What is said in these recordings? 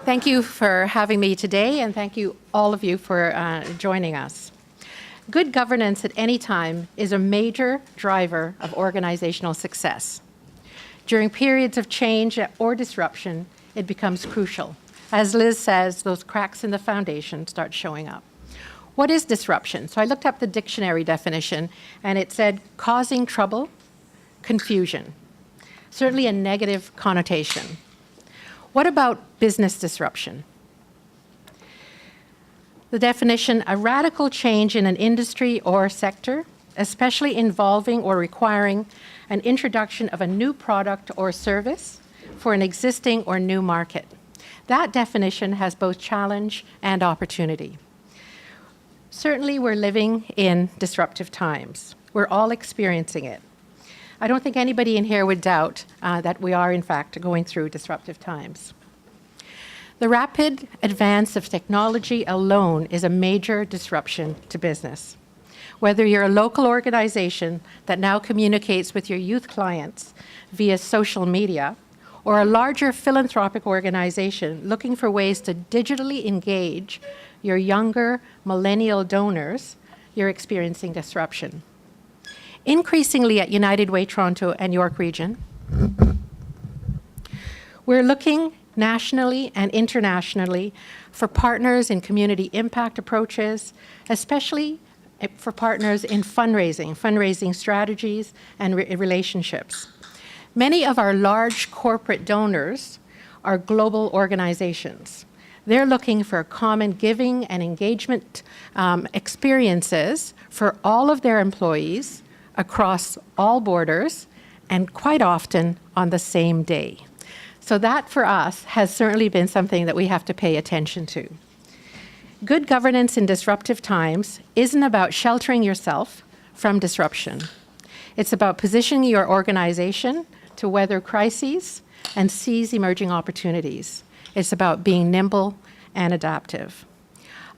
Thank you for having me today, and thank you all of you for joining us. Good governance at any time is a major driver of organizational success. During periods of change or disruption, it becomes crucial. As Liz says, those cracks in the foundation start showing up. What is disruption? So I looked up the dictionary definition, and it said causing trouble, confusion, certainly a negative connotation. What about business disruption? The definition, a radical change in an industry or sector, especially involving or requiring an introduction of a new product or service for an existing or new market. That definition has both challenge and opportunity. Certainly, we're living in disruptive times. We're all experiencing it. I don't think anybody in here would doubt that we are, in fact, going through disruptive times. The rapid advance of technology alone is a major disruption to business. Whether you're a local organization that now communicates with your youth clients via social media, or a larger philanthropic organization looking for ways to digitally engage your younger millennial donors, you're experiencing disruption. Increasingly at United Way Toronto and York Region, we're looking nationally and internationally for partners in community impact approaches, especially for partners in fundraising strategies and relationships. Many of our large corporate donors are global organizations. They're looking for common giving and engagement experiences for all of their employees across all borders, and quite often on the same day. So that, for us, has certainly been something that we have to pay attention to. Good governance in disruptive times isn't about sheltering yourself from disruption. It's about positioning your organization to weather crises and seize emerging opportunities. It's about being nimble and adaptive.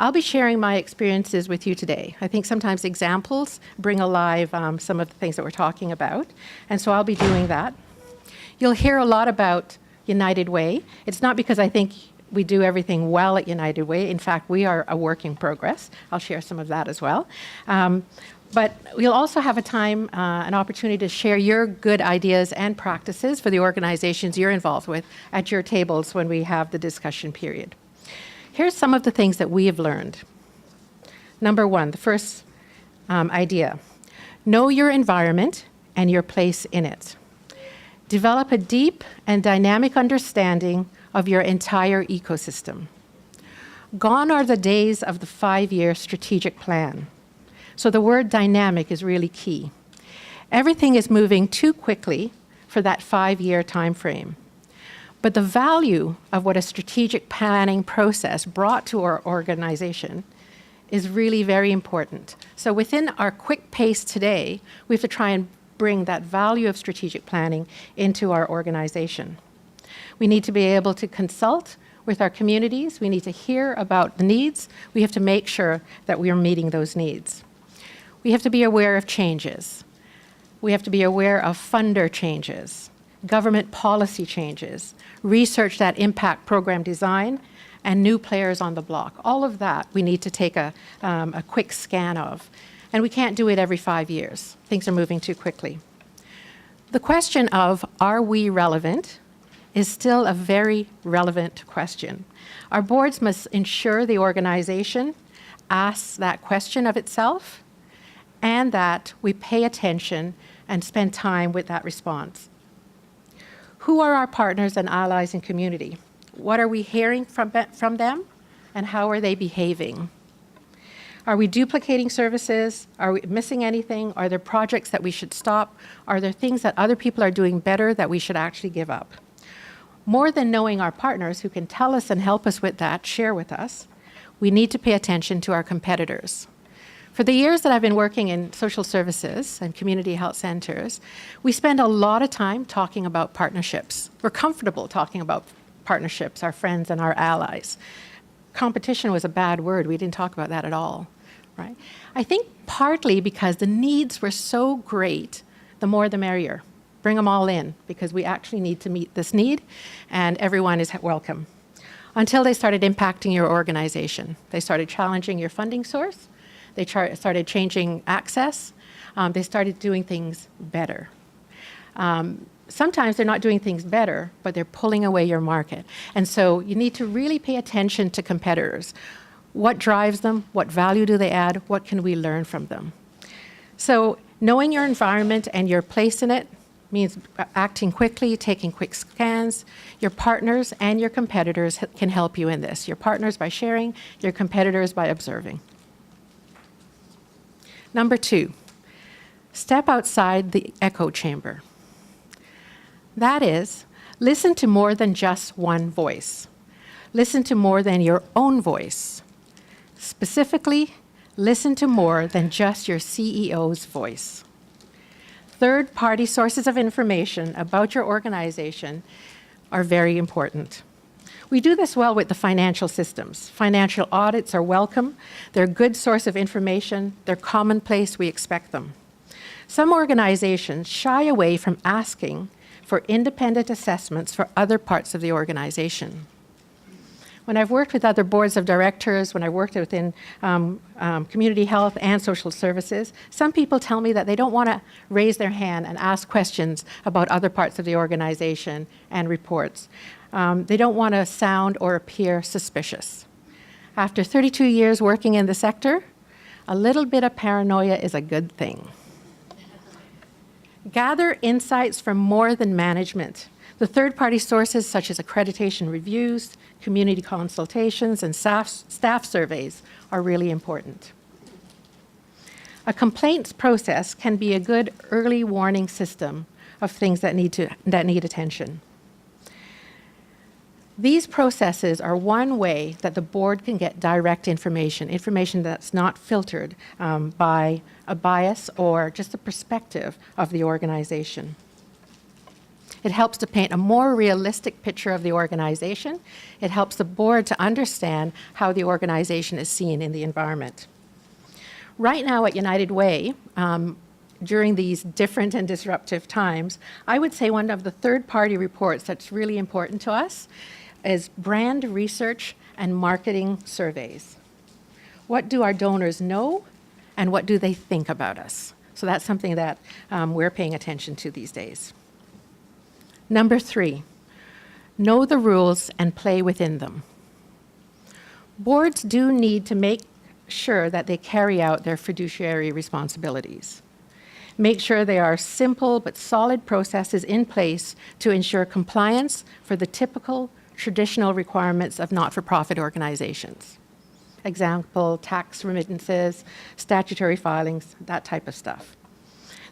I'll be sharing my experiences with you today. I think sometimes examples bring alive some of the things that we're talking about, and so I'll be doing that. You'll hear a lot about United Way. It's not because I think we do everything well at United Way. In fact, we are a work in progress. I'll share some of that as well. But we'll also have an opportunity to share your good ideas and practices for the organizations you're involved with at your tables when we have the discussion period. Here's some of the things that we have learned. Number one, the first idea. Know your environment and your place in it. Develop a deep and dynamic understanding of your entire ecosystem. Gone are the days of the 5-year strategic plan. So the word dynamic is really key. Everything is moving too quickly for that 5-year time frame. But the value of what a strategic planning process brought to our organization is really very important. So within our quick pace today, we have to try and bring that value of strategic planning into our organization. We need to be able to consult with our communities. We need to hear about the needs. We have to make sure that we are meeting those needs. We have to be aware of changes. We have to be aware of funder changes, government policy changes, research that impact program design, and new players on the block. All of that we need to take a quick scan of. And we can't do it every 5 years. Things are moving too quickly. The question of, are we relevant, is still a very relevant question. Our boards must ensure the organization asks that question of itself, and that we pay attention and spend time with that response. Who are our partners and allies in community? What are we hearing from them, and how are they behaving? Are we duplicating services? Are we missing anything? Are there projects that we should stop? Are there things that other people are doing better that we should actually give up? More than knowing our partners who can tell us and help us with that, share with us, we need to pay attention to our competitors. For the years that I've been working in social services and community health centers, we spend a lot of time talking about partnerships. We're comfortable talking about partnerships, our friends and our allies. Competition was a bad word. We didn't talk about that at all, right? I think partly because the needs were so great, the more the merrier. Bring them all in, because we actually need to meet this need, and everyone is welcome. until they started impacting your organization. They started challenging your funding source. They started changing access. They started doing things better. Sometimes they're not doing things better, but they're pulling away your market. And so you need to really pay attention to competitors. What drives them? What value do they add? What can we learn from them? So knowing your environment and your place in it means acting quickly, taking quick scans. Your partners and your competitors can help you in this. Your partners by sharing, your competitors by observing. Number 2, step outside the echo chamber. That is, listen to more than just one voice. Listen to more than your own voice. Specifically, listen to more than just your CEO's voice. Third-party sources of information about your organization are very important. We do this well with the financial systems. Financial audits are welcome. They're a good source of information. They're commonplace. We expect them. Some organizations shy away from asking for independent assessments for other parts of the organization. When I've worked with other boards of directors, when I worked within community health and social services, some people tell me that they don't want to raise their hand and ask questions about other parts of the organization and reports. They don't want to sound or appear suspicious. After 32 years working in the sector, a little bit of paranoia is a good thing. Gather insights from more than management. The third-party sources such as accreditation reviews, community consultations, and staff surveys are really important. A complaints process can be a good early warning system of things that need attention. These processes are one way that the board can get direct information that's not filtered by a bias or just a perspective of the organization. It helps to paint a more realistic picture of the organization. It helps the board to understand how the organization is seen in the environment. Right now at United Way, during these different and disruptive times, I would say one of the third-party reports that's really important to us is brand research and marketing surveys. What do our donors know, and what do they think about us? So that's something that we're paying attention to these days. Number 3, know the rules and play within them. Boards do need to make sure that they carry out their fiduciary responsibilities. Make sure there are simple but solid processes in place to ensure compliance for the typical traditional requirements of not-for-profit organizations. Example, tax remittances, statutory filings, that type of stuff.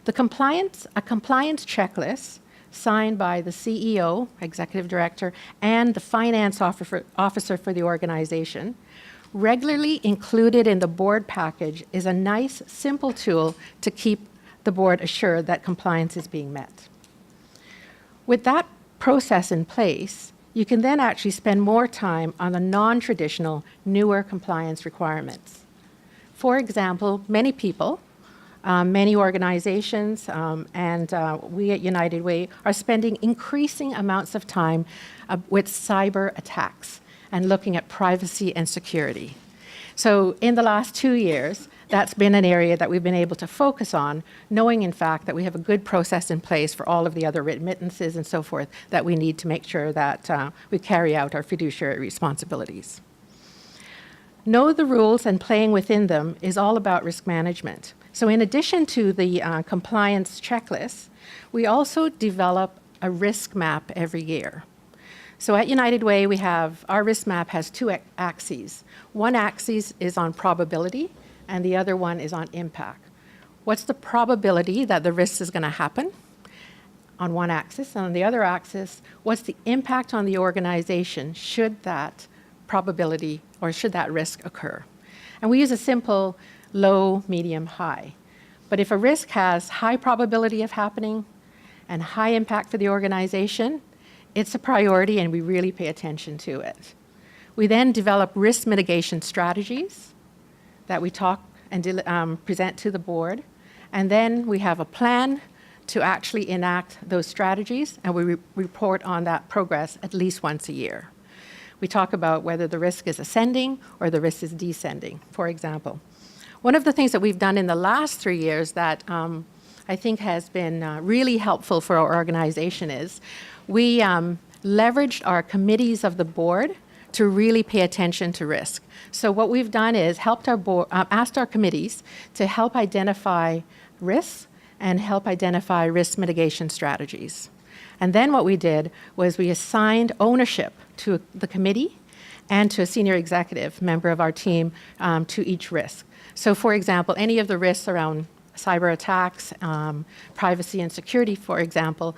A compliance checklist signed by the CEO, executive director, and the finance officer for the organization, regularly included in the board package, is a nice, simple tool to keep the board assured that compliance is being met. With that process in place, you can then actually spend more time on the non-traditional, newer compliance requirements. For example, many people, many organizations, and we at United Way are spending increasing amounts of time with cyber attacks and looking at privacy and security. So in the last 2 years, that's been an area that we've been able to focus on, knowing in fact that we have a good process in place for all of the other remittances and so forth that we need to make sure that we carry out our fiduciary responsibilities. Know the rules and playing within them is all about risk management. So in addition to the compliance checklist, we also develop a risk map every year. So at United Way, our risk map has 2 axes. One axis is on probability, and the other one is on impact. What's the probability that the risk is going to happen on one axis? And on the other axis, what's the impact on the organization should that probability or should that risk occur? And we use a simple low, medium, high. But if a risk has high probability of happening and high impact for the organization, it's a priority and we really pay attention to it. We then develop risk mitigation strategies that we talk and present to the board. And then we have a plan to actually enact those strategies, and we report on that progress at least once a year. We talk about whether the risk is ascending or the risk is descending, for example. One of the things that we've done in the last 3 years that I think has been really helpful for our organization is we leveraged our committees of the board to really pay attention to risk. So what we've done is helped our board, asked our committees to help identify risks and help identify risk mitigation strategies. And then what we did was we assigned ownership to the committee and to a senior executive member of our team to each risk. So for example, any of the risks around cyber attacks, privacy and security, for example,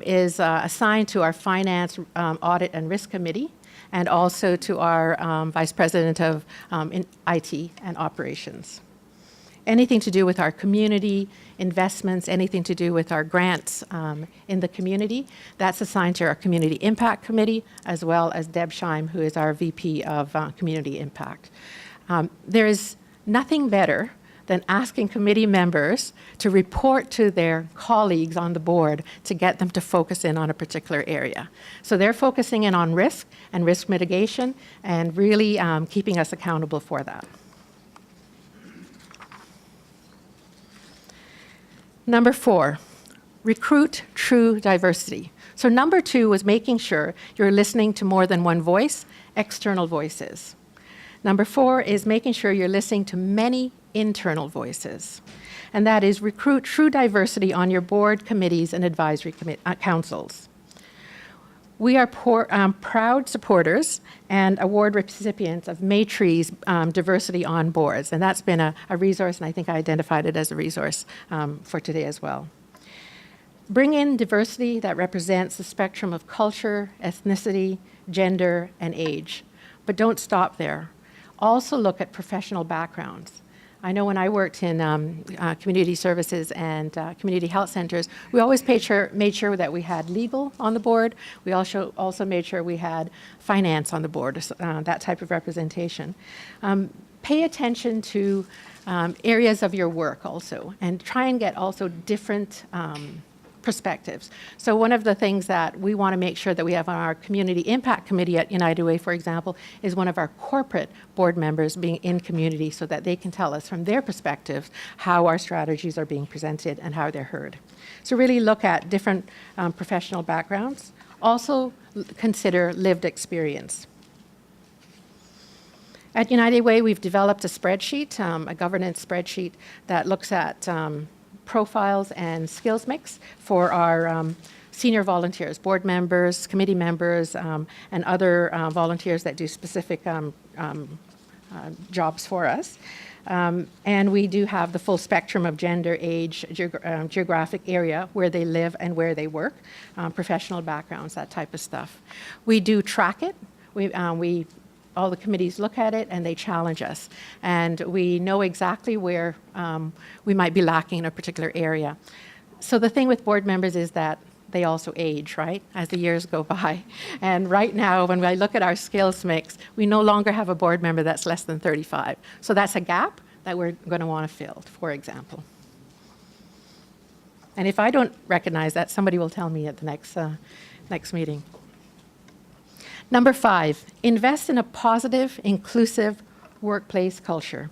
is assigned to our finance, audit and risk committee, and also to our vice president of IT and operations. Anything to do with our community investments, anything to do with our grants in the community, that's assigned to our Community Impact Committee, as well as Deb Scheim, who is our VP of Community Impact. There is nothing better than asking committee members to report to their colleagues on the board to get them to focus in on a particular area. So they're focusing in on risk and risk mitigation and really keeping us accountable for that. Number 4, recruit true diversity. So number 2 was making sure you're listening to more than one voice, external voices. Number 4 is making sure you're listening to many internal voices. And that is recruit true diversity on your board, committees, and advisory councils. We are proud supporters and award recipients of Maytree's Diversity on Boards, and that's been a resource, and I think I identified it as a resource for today as well. Bring in diversity that represents the spectrum of culture, ethnicity, gender, and age, but don't stop there. Also look at professional backgrounds. I know when I worked in community services and community health centers, we always made sure that we had legal on the board. We also made sure we had finance on the board, that type of representation. Pay attention to areas of your work also, and try and get also different perspectives. So one of the things that we want to make sure that we have on our Community Impact Committee at United Way, for example, is one of our corporate board members being in community so that they can tell us from their perspective how our strategies are being presented and how they're heard. So really look at different professional backgrounds. Also consider lived experience. At United Way, we've developed a spreadsheet, a governance spreadsheet that looks at profiles and skills mix for our senior volunteers, board members, committee members, and other volunteers that do specific jobs for us. And we do have the full spectrum of gender, age, geographic area, where they live and where they work, professional backgrounds, that type of stuff. We do track it. All the committees look at it and they challenge us. And we know exactly where we might be lacking in a particular area. So the thing with board members is that they also age, right, as the years go by. And right now, when I look at our skills mix, we no longer have a board member that's less than 35. So that's a gap that we're going to want to fill, for example. And if I don't recognize that, somebody will tell me at the next meeting. Number 5, invest in a positive, inclusive workplace culture.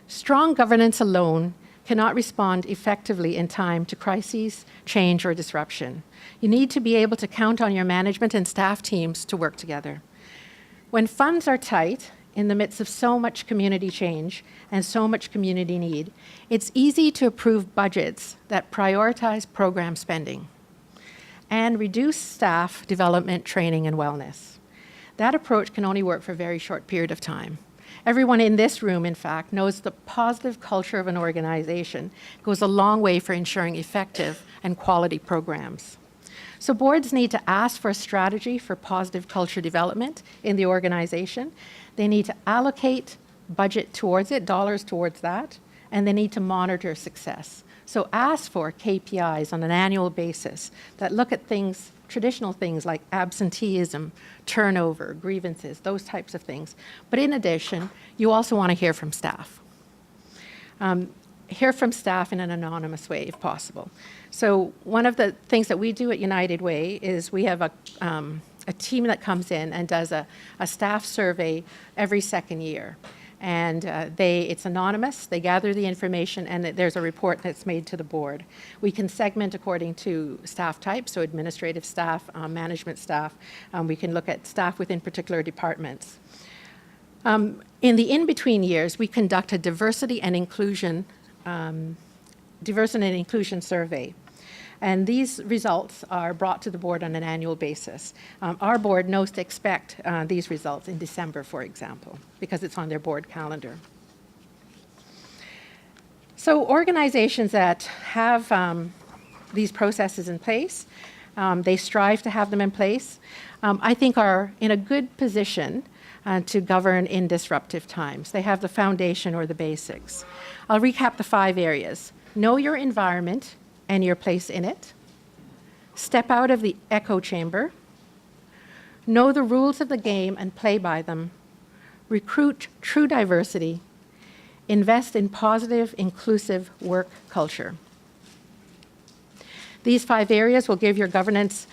Strong governance alone cannot respond effectively in time to crises, change, or disruption. You need to be able to count on your management and staff teams to work together. When funds are tight, in the midst of so much community change and so much community need, it's easy to approve budgets that prioritize program spending and reduce staff development, training, and wellness. That approach can only work for a very short period of time. Everyone in this room, in fact, knows the positive culture of an organization goes a long way for ensuring effective and quality programs. So boards need to ask for a strategy for positive culture development in the organization. They need to allocate budget towards it, dollars towards that, and they need to monitor success. So ask for KPIs on an annual basis that look at things, traditional things like absenteeism, turnover, grievances, those types of things. But in addition, you also want to hear from staff. Hear from staff in an anonymous way, if possible. So one of the things that we do at United Way is we have a a team that comes in and does a staff survey every second year. And it's anonymous, they gather the information, and there's a report that's made to the board. We can segment according to staff type, so administrative staff, management staff. We can look at staff within particular departments. In the in-between years, we conduct a diversity and inclusion survey. And these results are brought to the board on an annual basis. Our board knows to expect these results in December, for example, because it's on their board calendar. So organizations that have these processes in place, they strive to have them in place, I think are in a good position to govern in disruptive times. They have the foundation or the basics. I'll recap the 5 areas. Know your environment and your place in it. Step out of the echo chamber. Know the rules of the game and play by them. Recruit true diversity. Invest in positive, inclusive work culture. These 5 areas will give your governance,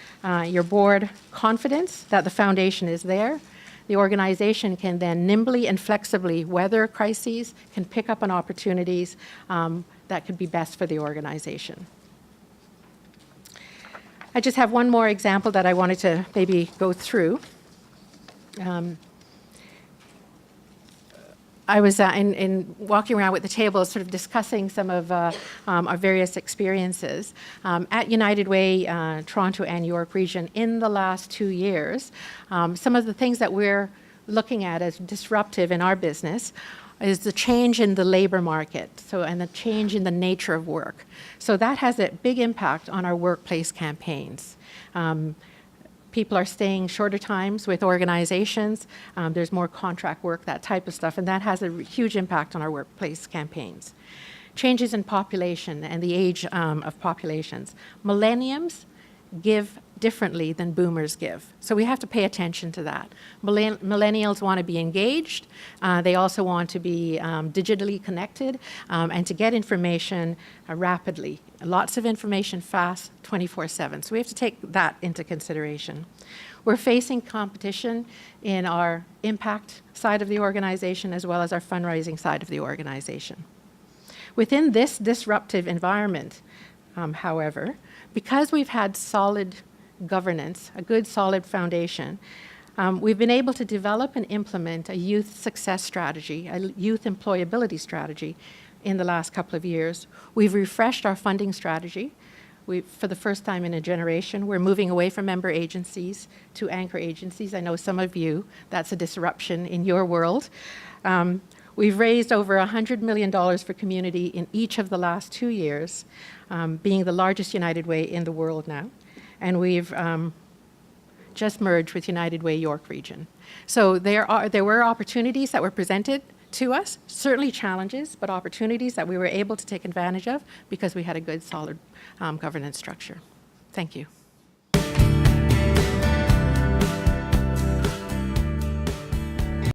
your board, confidence that the foundation is there. The organization can then nimbly and flexibly weather crises, can pick up on opportunities that could be best for the organization. I just have one more example that I wanted to maybe go through. I was in walking around with the table, sort of discussing some of our various experiences. At United Way, Toronto and York Region, in the last 2 years, some of the things that we're looking at as disruptive in our business is the change in the labor market, and the change in the nature of work. So that has a big impact on our workplace campaigns. People are staying shorter times with organizations. There's more contract work, that type of stuff, and that has a huge impact on our workplace campaigns. Changes in population and the age of populations. Millenniums give differently than boomers give. So we have to pay attention to that. Millennials want to be engaged. They also want to be digitally connected and to get information rapidly. Lots of information fast, 24/7. So we have to take that into consideration. We're facing competition in our impact side of the organization as well as our fundraising side of the organization. Within this disruptive environment, however, because we've had solid governance, a good solid foundation, we've been able to develop and implement a youth success strategy, a youth employability strategy in the last couple of years. We've refreshed our funding strategy. For the first time in a generation, we're moving away from member agencies to anchor agencies. I know some of you, that's a disruption in your world. We've raised over $100 million for community in each of the last 2 years, being the largest United Way in the world now. And we've just merged with United Way York Region. So there were opportunities that were presented to us, certainly challenges, but opportunities that we were able to take advantage of because we had a good, solid governance structure. Thank you.